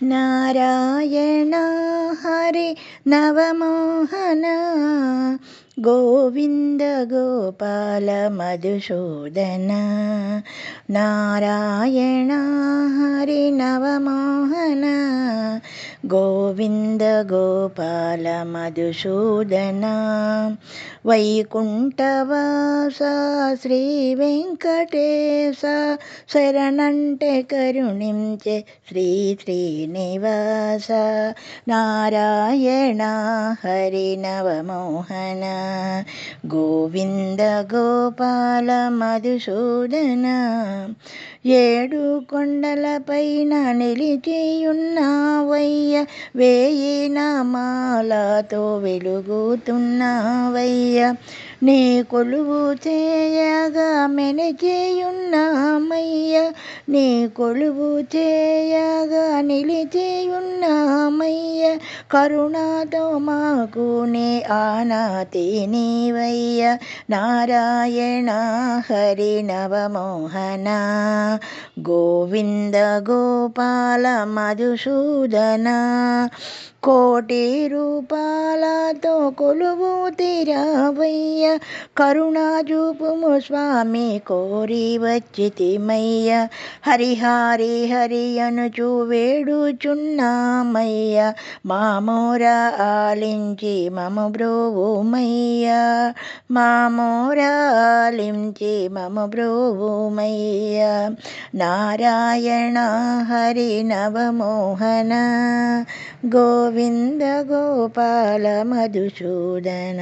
నారాయణ హరి నవమోహన గోవింద గోపాల మధుసూదన. నారాయణ హరి నవమోహన గోవింద గోపాల మధుసూదన. వైకుంఠవాస శ్రీ వెంకటేశ శరణంటే కరుణించే శ్రీ శ్రీనివాస. నారాయణ హరి నవమోహన గోవింద గోపాల మధుసూదన. ఏడు కొండలపైన నిలిచియున్నావయ్య, వేయి నామాలతో వెలుగుతున్నావయ్య. నీ కొలువు చేయగా మెలిచియున్నామయ్య, నీ కొలువు చేయగా నిలిచియున్నామయ్య. కరుణతో మాకు నీ ఆనాతి నీవయ్య. నారాయణ హరి నవమోహన గోవింద గోపాల మధుసూదన. కోటి రూపాలతో కొలువు తీరావయ్య, కరుణా చూపుము స్వామి కోరి వచ్చితిమయ్య. హరిహరి హరి అనుచు వేడుచున్నామయ్య, మామోర ఆలించి మము బ్రోవుమయ్య. మామోర ఆలించి మము బ్రోవుమయ్య. నారాయణ హరి నవమోహన గోవింద గోపాల మధుసూదన.